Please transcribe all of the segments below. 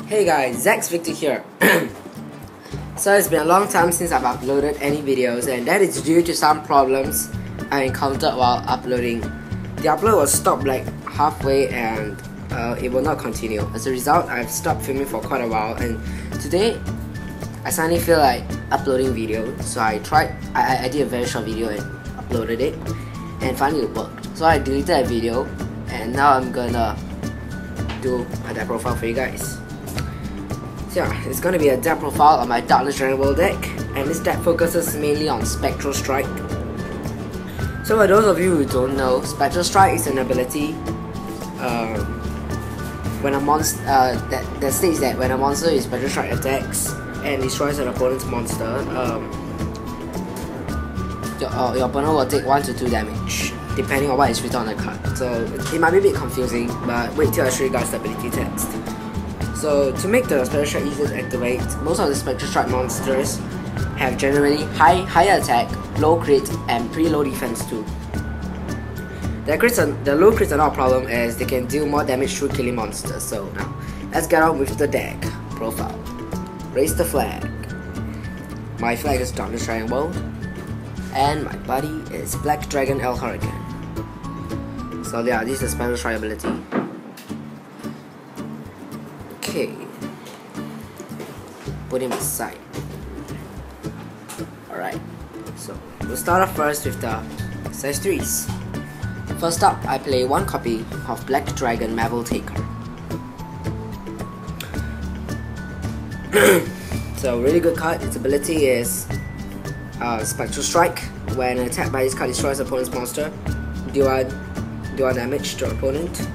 Hey guys, Zax Victor here. So it's been a long time since I've uploaded any videos, and that is due to some problems I encountered while uploading. The upload was stopped like halfway and it will not continue. As a result, I've stopped filming for quite a while, and today I suddenly feel like uploading video. So I did a very short video and uploaded it, and finally it worked. So I deleted that video, and now I'm gonna do a deck profile for you guys. So yeah, it's gonna be a deck profile on my Darkness Dragon World deck, and this deck focuses mainly on Spectral Strike. So for those of you who don't know, Spectral Strike is an ability when a monster that states that when a monster is Spectral Strike attacks and destroys an opponent's monster, your opponent will take 1 to 2 damage, depending on what is written on the card. So it might be a bit confusing, but wait till I show you guys the ability text. So to make the Spectral Strike easier to activate, most of the Spectral Strike monsters have generally higher attack, low crit, and pretty low defense too. The low crits are not a problem as they can deal more damage through killing monsters. So now, let's get on with the deck profile. Raise the flag. My flag is Darkness Dragon World, and my buddy is Black Dragon L Huracan. So yeah, this is the Spectral Strike ability. Okay, put him aside. Alright, so we'll start off first with the size 3s. First up, I play 1 copy of Black Dragon Maveltaker. So really good card. Its ability is Spectral Strike. When attacked by this card destroys opponent's monster, do 1 damage to opponent.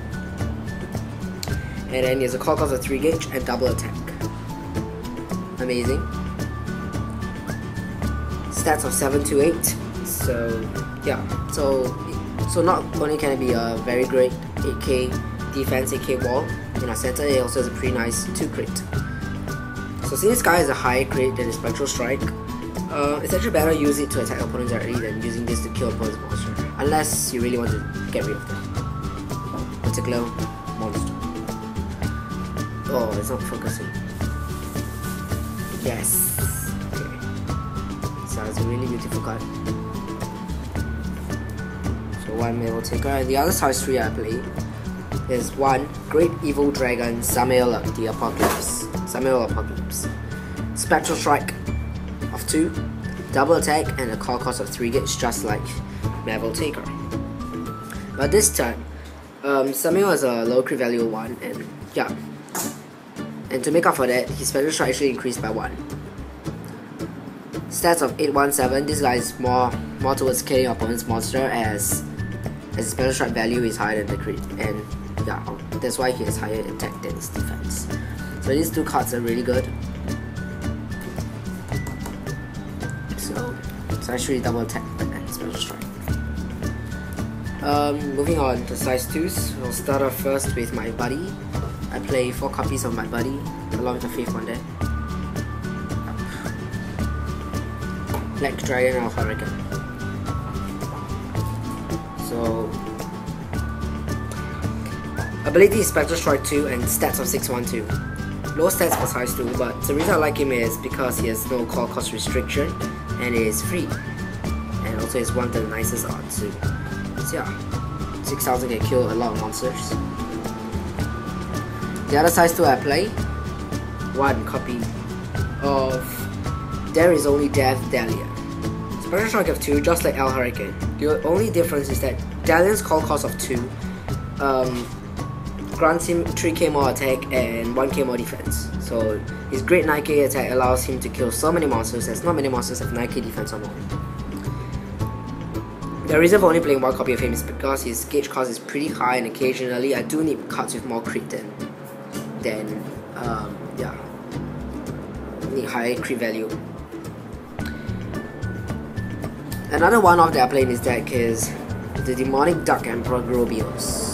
And then he has a call cost of 3 gauge and double attack. Amazing. Stats of 7 to 8. So yeah, so not only can it be a very great 8k defense, 8k wall in our center, it also has a pretty nice 2 crit. So since this guy has a higher crit than the Spectral Strike, it's actually better to use it to attack opponents directly than using this to kill opponent's monster, unless you really want to get rid of that particular monster. Oh, it's not focusing. Yes. Okay. So it's a really beautiful card. So 1 Maveltaker, and the other size 3 I play is 1 Great Evil Dragon Samael the Apocalypse. Samael Apocalypse. Spectral Strike of 2, double attack, and a call cost of 3 gauge, just like Maveltaker. But this time, Samael has a low crit value of 1, and yeah. And to make up for that, his Spectral Strike actually increased by 1. Stats of 817, this guy is more towards killing opponent's monster as his Spectral Strike value is higher than the crit, and yeah, that's why he has higher attack than his defense. So these 2 cards are really good. So it's actually double attack and Spectral Strike. Moving on to size 2s, we'll start off first with my buddy. I play 4 copies of my buddy, along with the 5th one there. Black Dragon L Huracan. So, ability is Spectral Strike 2 and stats of 612. Low stats for size 2, but the reason I like him is because he has no call cost restriction and it is free. And also it's one of the nicest odds too. So yeah, 6000 can kill a lot of monsters. The other size 2 I play, 1 copy of There Is Only Death Dalleon. Spectral Strike of 2, just like L Huracan. The only difference is that Dalleon's call cost of 2 grants him 3k more attack and 1k more defense. So his great 9k attack allows him to kill so many monsters, as not many monsters have 9k defense or more. The reason for only playing 1 copy of him is because his gauge cost is pretty high, and occasionally I do need cards with more crit than yeah, need high crit value. Another one of that I play in this deck is the Demonic Dark Emperor Grobius.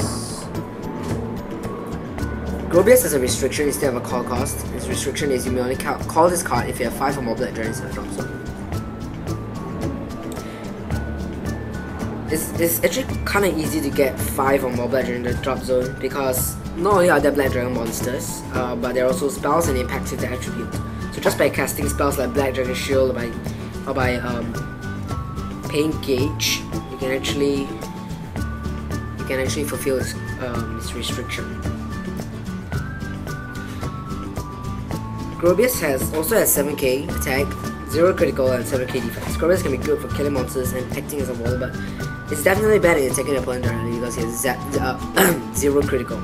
Grobius has a restriction instead of a call cost. His restriction is you may only call this card if you have 5 or more Black Dragons in the drop zone. It's actually kind of easy to get 5 or more Black Dragons in the drop zone because not only are there Black Dragon monsters, but there are also spells and impacts with the attribute. So just by casting spells like Black Dragon Shield or by Pain Gauge, you can actually fulfill its restriction. Grobius also has 7k attack, 0 critical and 7k defense. Grobius can be good for killing monsters and acting as a wall, but it's definitely bad in attacking the opponent directly because he has 0 critical.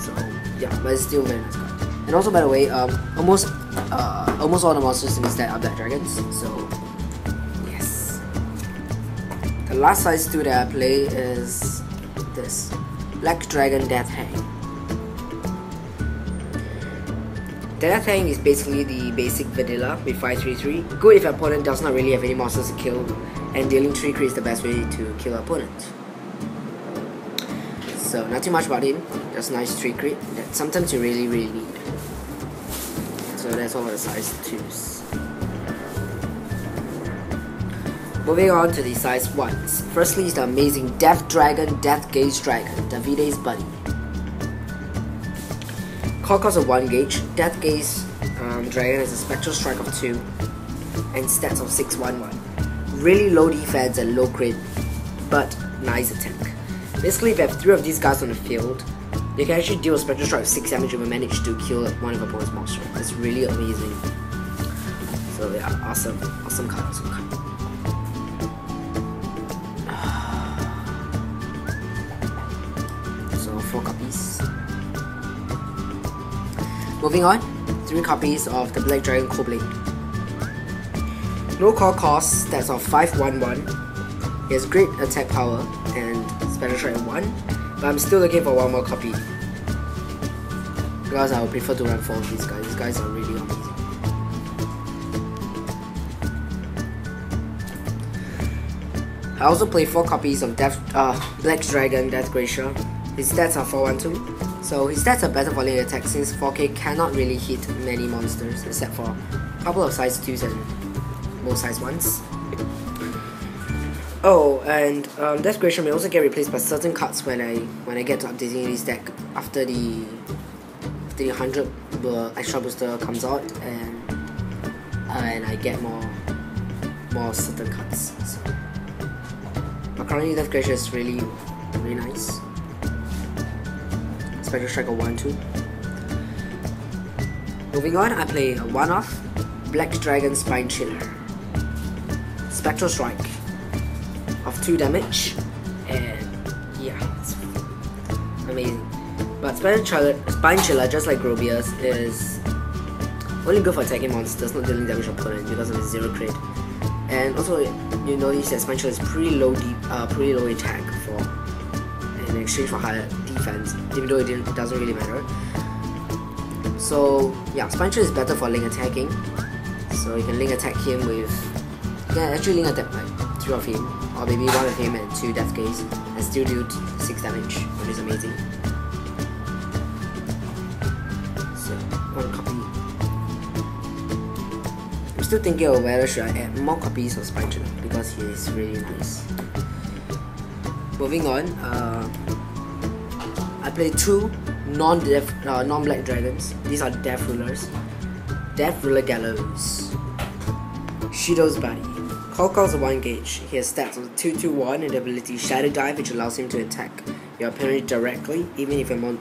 So yeah, but it's still very nice card. And also, by the way, almost all the monsters in this deck are Black Dragons, so yes. The last size 2 that I play is this Black Dragon Deathgaze. Deathgaze is basically the basic vanilla with 5/3/3. Good if your opponent does not really have any monsters to kill, and dealing 3 crit is the best way to kill an opponent. So not too much about him, just nice 3 crit that sometimes you really need. So that's all for the size 2s. Moving on to the size 1s. Firstly is the amazing Death Dragon Deathgaze Dragon, Davide's buddy. Card cost of 1 gauge. Deathgaze Dragon has a Spectral strike of 2 and stats of 6/1/1. Really low defense and low crit, but nice attack. Basically, if you have 3 of these guys on the field, you can actually deal a Spectral strike of 6 damage and manage to kill one of your opponent's monsters. That's really amazing. So yeah, awesome card, awesome card. So 4 copies. Moving on, 3 copies of the Black Dragon Coldblade. No card cost, stats of 5/1/1. He has great attack power and Spectral strike of 1, but I'm still looking for 1 more copy because I would prefer to run 4 of these guys. These guys are really amazing. I also play 4 copies of Black Dragon Death Gracia. His stats are 4/1/2. So his stats are better for lane attack since 4k cannot really hit many monsters except for a couple of size 2s and most size 1s. Oh, and Death Gracia may also get replaced by certain cards when I get to updating this deck after the 100 extra booster comes out and I get more certain cards. So. But currently Death Gracia is really nice. Spectral strike of 1/2. Moving on, I play a 1-off Black Dragon Spinechiller. Spectral strike of 2 damage, and yeah, it's amazing. But Spinechiller, just like Grobius, is only good for attacking monsters, not dealing damage to opponent because of his 0 crit. And also, you notice that Spinechiller is pretty low attack in exchange for higher defense, even though it doesn't really matter. So yeah, Spinechiller is better for link attacking. So you can link attack him with, you can actually link attack like 2 of him, or maybe 1 of him and 2 Deathgaze, and still do 6 damage, which is amazing. So 1 copy. I'm still thinking of whether should I add more copies of Spinechiller because he is really nice. Moving on, I play 2 non-Black Dragons. These are Death Rulers. Death Ruler Gallows. Shido's buddy. Call cost of 1 gauge. He has stats of 2/2/1 and the ability Shadow Dive, which allows him to attack your opponent directly, even if an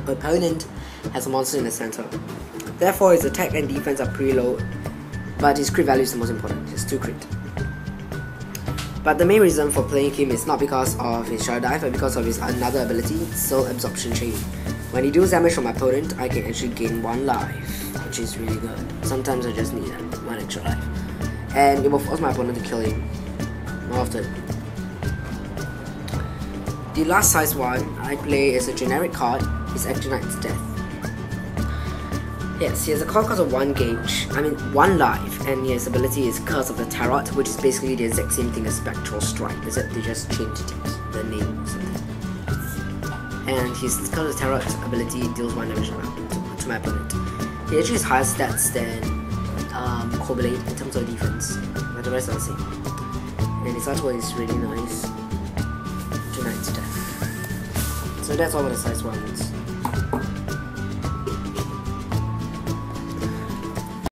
opponent has a monster in the center. Therefore, his attack and defense are pretty low, but his crit value is the most important. He has 2 crit. But the main reason for playing him is not because of his Shadow Dive, but because of his another ability, Soul Absorption Chain. When he deals damage from my opponent, I can actually gain 1 life, which is really good. Sometimes I just need 1 extra life. And it will force my opponent to kill him more often. The last size 1 I play is a generic card, it's Actinite's Death. Yes, he has a card cost of 1 gauge, 1 life, and his ability is Curse of the Tarot, which is basically the exact same thing as Spectral Strike, except they just changed the name or something. And his Curse of the Tarot ability deals 1 damage to my opponent. He actually has higher stats than Coldblade in terms of defense, but the rest are the same. And his artwork is really nice. Tonight's Death. So that's all for the size 1s.